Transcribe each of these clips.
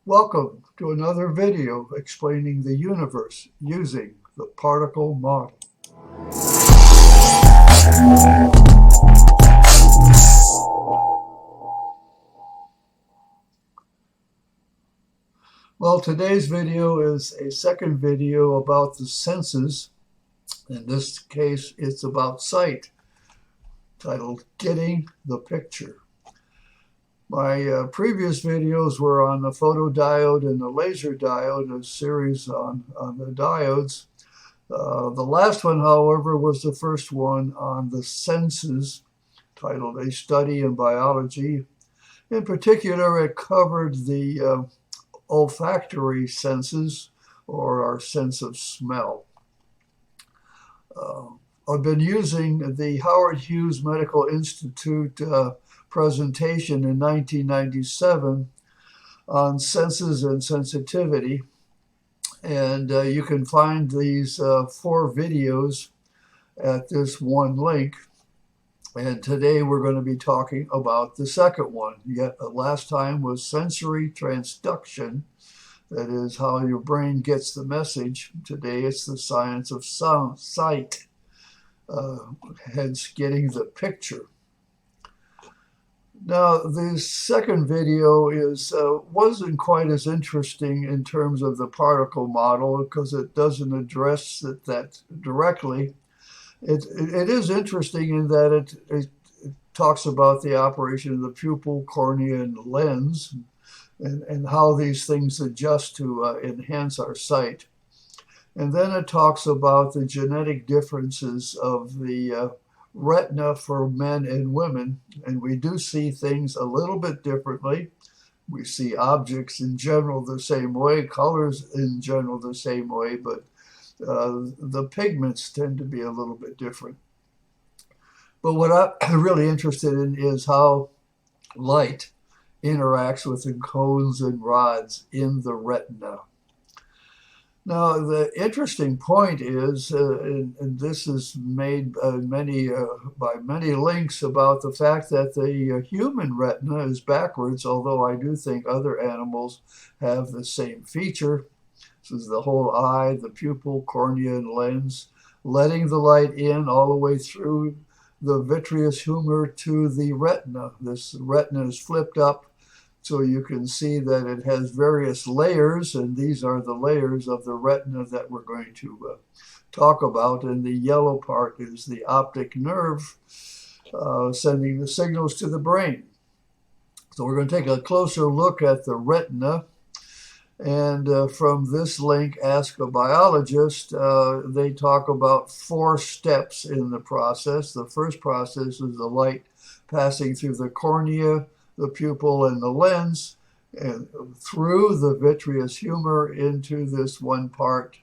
Welcome to another video explaining the universe using the particle model. Well, today's video is a second video about the senses. In this case, it's about sight, titled Getting the Picture. My previous videos were on the photodiode and the laser diode, a series on the diodes. The last one, however, was the first one on the senses, titled A Study in Biology. In particular, it covered the olfactory senses, or our sense of smell. I've been using the Howard Hughes Medical Institute presentation in 1997 on senses and sensitivity. And you can find these 4 videos at this one link. And today we're going to be talking about the second one. Last time was sensory transduction. That is how your brain gets the message. Today it's the science of sight, hence getting the picture. Now, the second video wasn't quite as interesting in terms of the particle model because it doesn't address it that directly. It is interesting in that it talks about the operation of the pupil, cornea, and lens, and how these things adjust to enhance our sight. And then it talks about the genetic differences of the retina for men and women, and we do see things a little bit differently. We see objects in general the same way, colors in general the same way, but the pigments tend to be a little bit different. But what I'm really interested in is how light interacts with the cones and rods in the retina. Now, the interesting point is, and this is made by many links about the fact that the human retina is backwards, although I do think other animals have the same feature. This is the whole eye, the pupil, cornea, and lens, letting the light in all the way through the vitreous humor to the retina. This retina is flipped up, so you can see that it has various layers, and these are the layers of the retina that we're going to talk about. And the yellow part is the optic nerve sending the signals to the brain. So we're going to take a closer look at the retina. And from this link, Ask a Biologist, they talk about 4 steps in the process. The first process is the light passing through the cornea, the pupil, and the lens, and through the vitreous humor into this one part.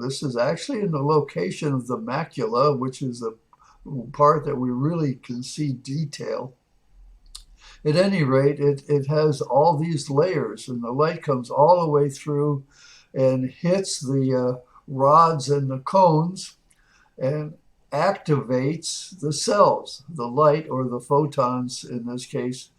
This is actually in the location of the macula, which is the part that we really can see detail. At any rate, it has all these layers, and the light comes all the way through and hits the rods and the cones and activates the cells. The light, or the photons in this case,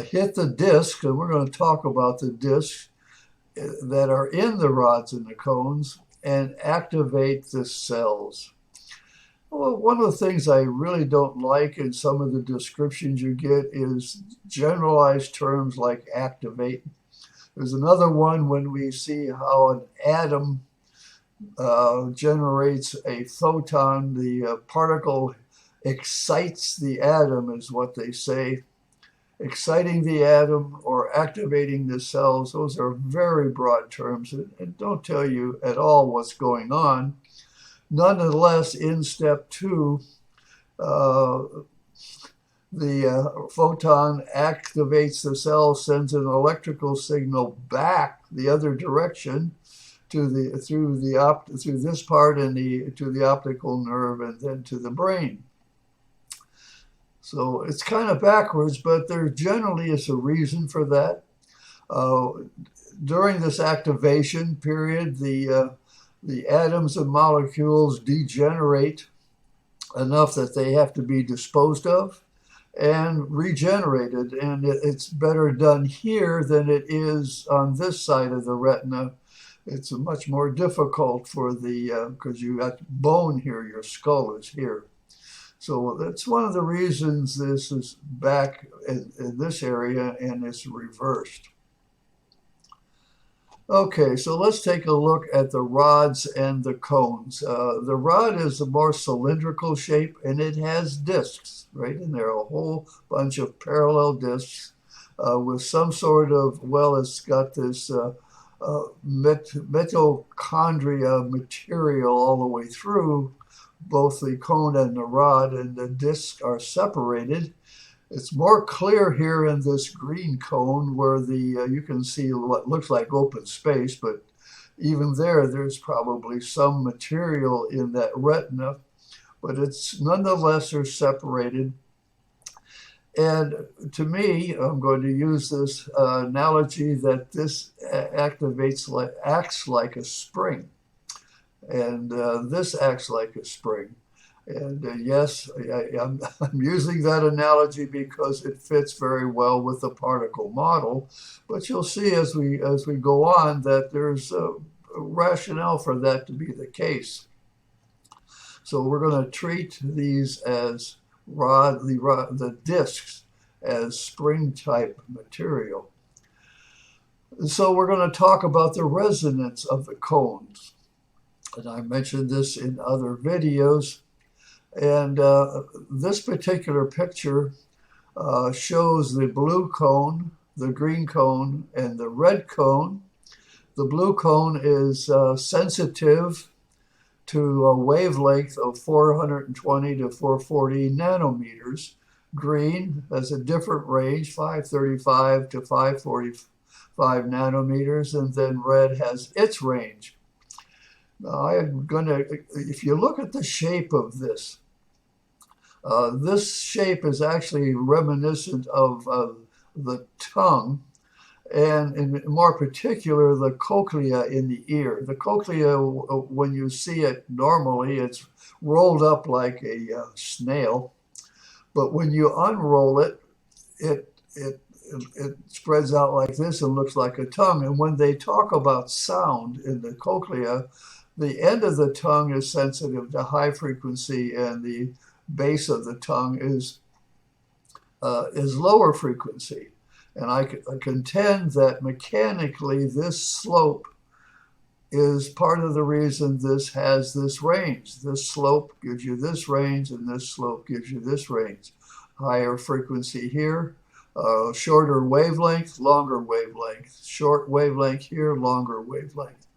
hit the disc, and we're going to talk about the discs that are in the rods and the cones, and activate the cells. Well, one of the things I really don't like in some of the descriptions you get is generalized terms like activate. There's another one when we see how an atom generates a photon. The particle excites the atom, is what they say. Exciting the atom or activating the cells, those are very broad terms and don't tell you at all what's going on. Nonetheless, in step 2, the photon activates the cell, sends an electrical signal back the other direction to through this part and to the optical nerve, and then to the brain. So it's kind of backwards, but there generally is a reason for that. During this activation period, the atoms and molecules degenerate enough that they have to be disposed of. and regenerated. And it's better done here than it is on this side of the retina. It's much more difficult for the, because you got bone here, your skull is here. So that's one of the reasons this is back in this area and it's reversed. Okay, so let's take a look at the rods and the cones. The rod is a more cylindrical shape and it has discs right in there, a whole bunch of parallel discs with some sort of, well, it's got this mitochondria material all the way through both the cone and the rod, and the discs are separated. It's more clear here in this green cone where you can see what looks like open space, but even there's probably some material in that retina, but it's nonetheless are separated. And to me, I'm going to use this analogy that this acts like a spring, and this acts like a spring. And yes, I'm using that analogy because it fits very well with the particle model. But you'll see as we go on that there's a rationale for that to be the case. So we're going to treat these as the discs as spring type material. And so we're going to talk about the resonance of the cones. And I mentioned this in other videos. And this particular picture shows the blue cone, the green cone, and the red cone. The blue cone is sensitive to a wavelength of 420 to 440 nanometers. Green has a different range, 535 to 545 nanometers, and then red has its range. Now, I'm going to, if you look at the shape of this, this shape is actually reminiscent of the tongue, and in more particular, the cochlea in the ear. The cochlea, when you see it normally, it's rolled up like a snail, but when you unroll it, it spreads out like this and looks like a tongue. And when they talk about sound in the cochlea, the end of the tongue is sensitive to high frequency, and the base of the tongue is lower frequency. And I contend that mechanically this slope is part of the reason this has this range. This slope gives you this range, and this slope gives you this range. Higher frequency here, shorter wavelength, longer wavelength. Short wavelength here, longer wavelength.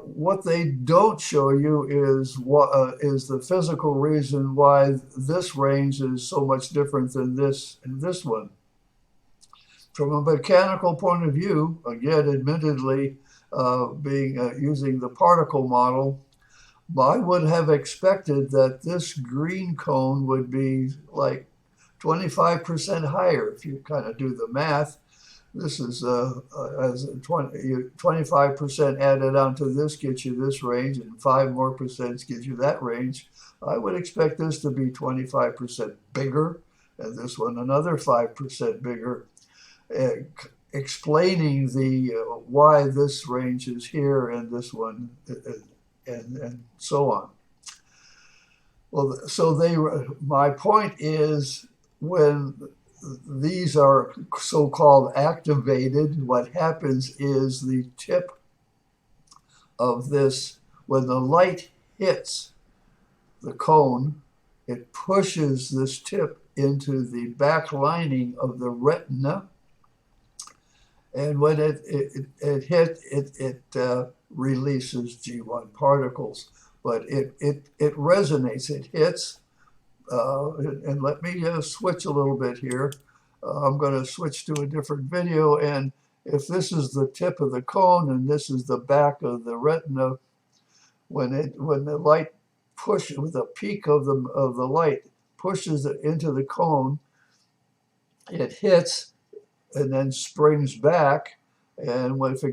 What they don't show you is the physical reason why this range is so much different than this and this one. From a mechanical point of view, again, admittedly, using the particle model, I would have expected that this green cone would be like 25% higher if you kind of do the math. This is as 25% added onto this gets you this range, and 5% more gives you that range. I would expect this to be 25% bigger, and this one another 5% bigger, explaining the why this range is here and this one, and so on. Well, so my point is, when these are so-called activated, what happens is the tip of this, when the light hits the cone, it pushes this tip into the back lining of the retina, and when it hits, it releases G1 particles, but it resonates, it hits. And let me switch a little bit here. I'm going to switch to a different video, and if this is the tip of the cone and this is the back of the retina, when the light pushes, with the peak of the light pushes it into the cone, it hits and then springs back, and if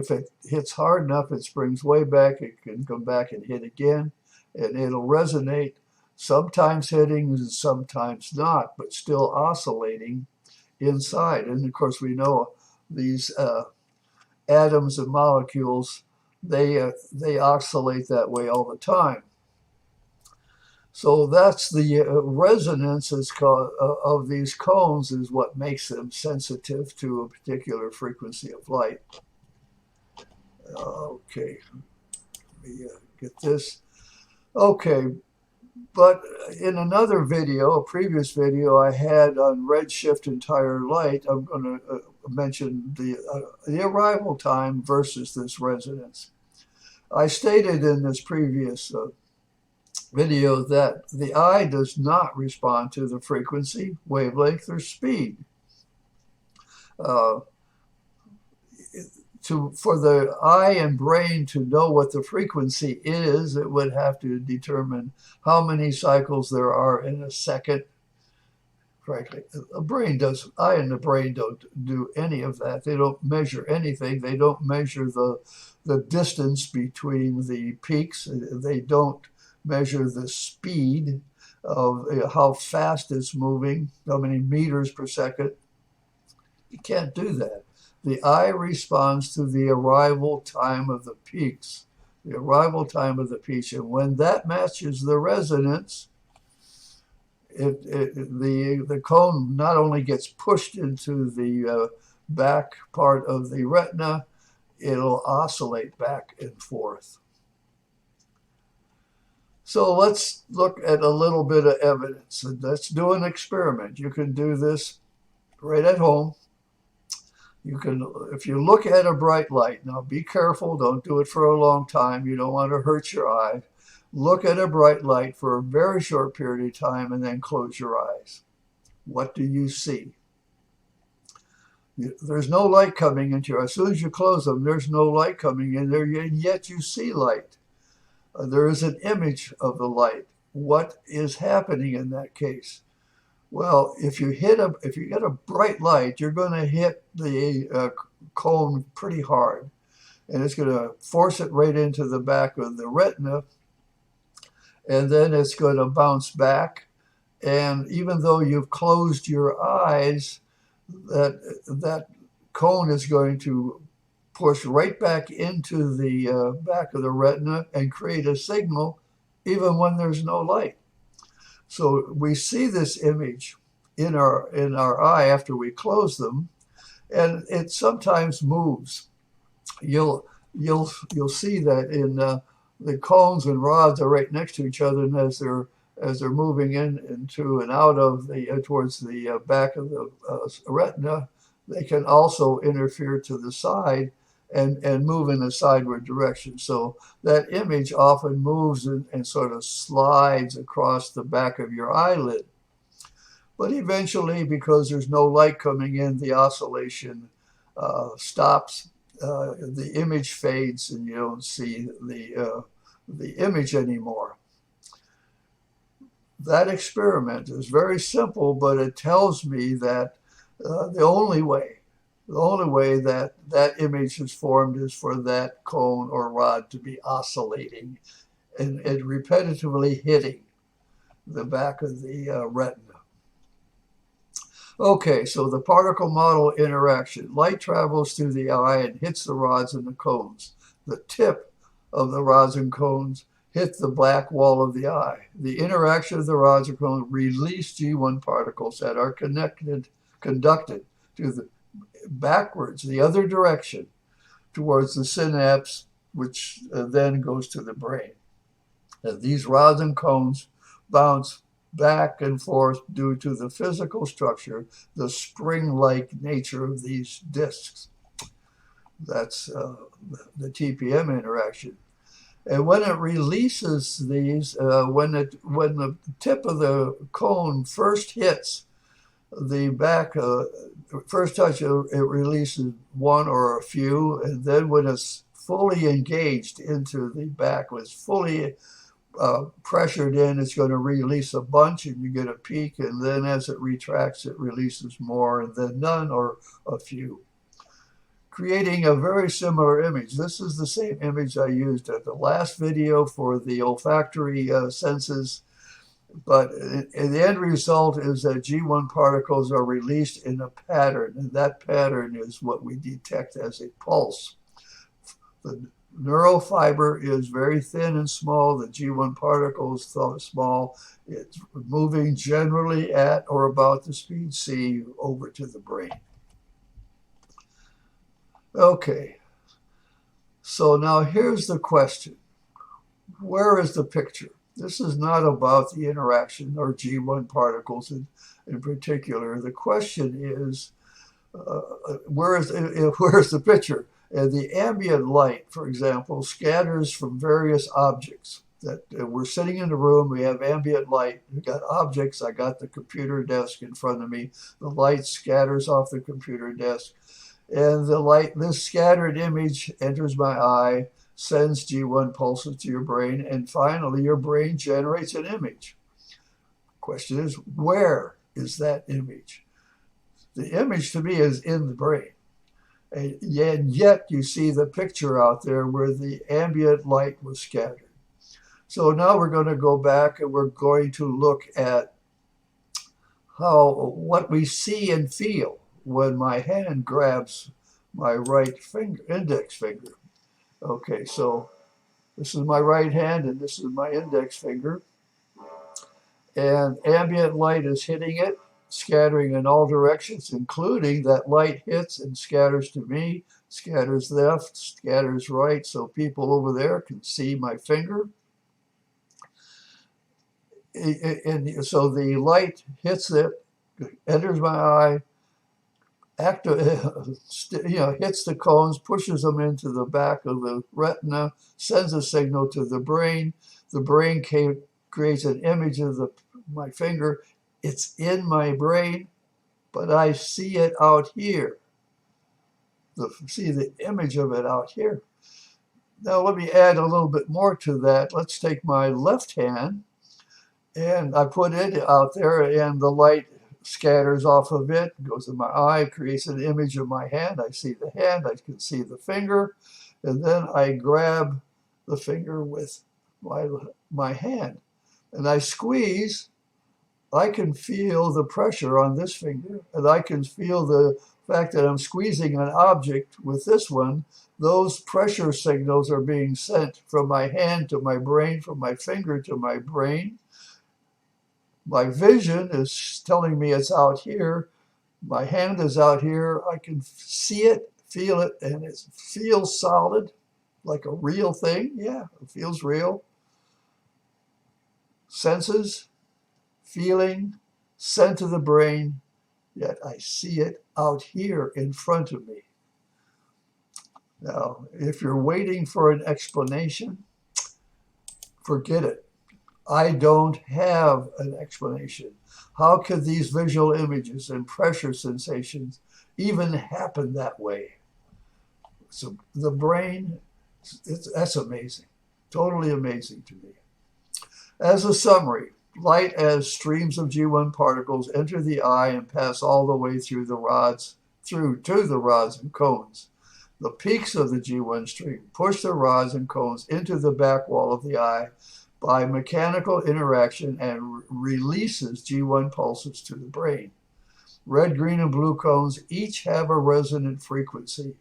it hits hard enough, it springs way back. It can come back and hit again, and it'll resonate. sometimes hitting and sometimes not, but still oscillating inside. And of course, we know these atoms and molecules, they oscillate that way all the time. So that's the resonance is called, of these cones is what makes them sensitive to a particular frequency of light. Okay, let me get this. Okay, but in another video, a previous video I had on redshift entire light, I'm going to mention the arrival time versus this resonance. I stated in this previous video that the eye does not respond to the frequency, wavelength, or speed. For the eye and brain to know what the frequency is, it would have to determine how many cycles there are in a second. Frankly, eye and the brain don't do any of that. They don't measure anything. They don't measure the distance between the peaks. They don't measure the speed of how fast it's moving, how many meters per second. You can't do that. The eye responds to the arrival time of the peaks, the arrival time of the peaks. And when that matches the resonance, the cone not only gets pushed into the back part of the retina, it'll oscillate back and forth. So let's look at a little bit of evidence. Let's do an experiment. You can do this right at home. You can, if you look at a bright light, now be careful, don't do it for a long time. You don't want to hurt your eye. Look at a bright light for a very short period of time and then close your eyes. What do you see? There's no light coming into your eyes. As soon as you close them, there's no light coming in there, and yet you see light. There is an image of the light. What is happening in that case? Well, if you get a bright light, you're going to hit the cone pretty hard, and it's going to force it right into the back of the retina, and then it's going to bounce back. And even though you've closed your eyes, that cone is going to push right back into the back of the retina and create a signal even when there's no light. So we see this image in our eye after we close them, and it sometimes moves. You'll see that in the cones and rods are right next to each other, and as they're moving into and out of towards the back of the retina, they can also interfere to the side and move in a sideward direction. So that image often moves and sort of slides across the back of your eyelid. But eventually, because there's no light coming in, the oscillation stops, the image fades, and you don't see the image anymore. That experiment is very simple, but it tells me that the only way that image is formed is for that cone or rod to be oscillating and repetitively hitting the back of the retina. Okay, so the particle model interaction. Light travels through the eye and hits the rods and the cones. The tip of the rods and cones hit the black wall of the eye. The interaction of the rods and cones release G1 particles that are conducted to the backwards, the other direction, towards the synapse, which then goes to the brain. These rods and cones bounce back and forth due to the physical structure, the spring-like nature of these discs. That's the TPM interaction. And when it releases these, when the tip of the cone first hits the back, first touch, it releases one or a few, and then when it's fully engaged into the back, when it's fully pressured in, it's going to release a bunch, and you get a peak, and then as it retracts, it releases more, and then none or a few, creating a very similar image. This is the same image I used at the last video for the olfactory senses, But the end result is that G1 particles are released in a pattern, and that pattern is what we detect as a pulse. The neural fiber is very thin and small. The G1 particle is small. It's moving generally at or about the speed c over to the brain. Okay, so now here's the question. Where is the picture? This is not about the interaction or G1 particles in particular. The question is, where is the picture? And the ambient light, for example, scatters from various objects. That we're sitting in a room, we have ambient light, we got objects. I got the computer desk in front of me. The light scatters off the computer desk, and this scattered image enters my eye, sends G1 pulses to your brain, and finally your brain generates an image. Question is, where is that image? The image to me is in the brain. And yet you see the picture out there where the ambient light was scattered. So now we're going to go back and we're going to look at what we see and feel when my hand grabs my right finger, index finger. Okay, so this is my right hand and this is my index finger. And ambient light is hitting it, scattering in all directions, including that light hits and scatters to me, scatters left, scatters right, so people over there can see my finger. And so the light hits it, enters my eye, hits the cones, pushes them into the back of the retina, sends a signal to the brain. The brain creates an image of my finger. It's in my brain, but I see it out here. See the image of it out here. Now let me add a little bit more to that. Let's take my left hand, and I put it out there, and the light scatters off of it, goes in my eye, creates an image of my hand. I see the hand, I can see the finger, and then I grab the finger with my hand, and I squeeze. I can feel the pressure on this finger, and I can feel the fact that I'm squeezing an object with this one. Those pressure signals are being sent from my hand to my brain, from my finger to my brain. My vision is telling me it's out here. My hand is out here. I can see it, feel it, and it feels solid, like a real thing. Yeah, it feels real. Senses, feeling, sent to the brain, yet I see it out here in front of me. Now, if you're waiting for an explanation, forget it. I don't have an explanation. How could these visual images and pressure sensations even happen that way? So the brain, that's amazing, totally amazing to me. As a summary, light as streams of G1 particles enter the eye and pass all the way through to the rods and cones. The peaks of the G1 stream push the rods and cones into the back wall of the eye by mechanical interaction and releases G1 pulses to the brain. Red, green, and blue cones each have a resonant frequency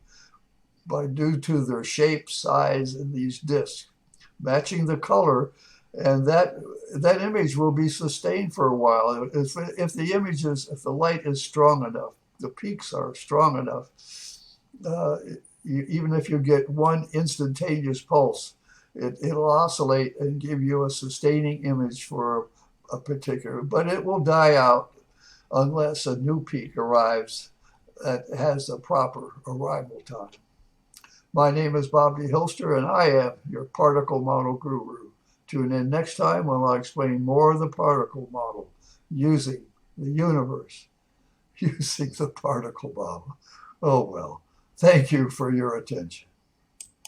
due to their shape, size, and these discs, matching the color, and that image will be sustained for a while. If the light is strong enough, the peaks are strong enough, even if you get one instantaneous pulse, it'll oscillate and give you a sustaining image for a particular, but it will die out unless a new peak arrives that has a proper arrival time. My name is Bob D. Hilster, and I am your particle model guru. Tune in next time when I'll explain more of the particle model using the universe, using the particle model. Oh well, thank you for your attention.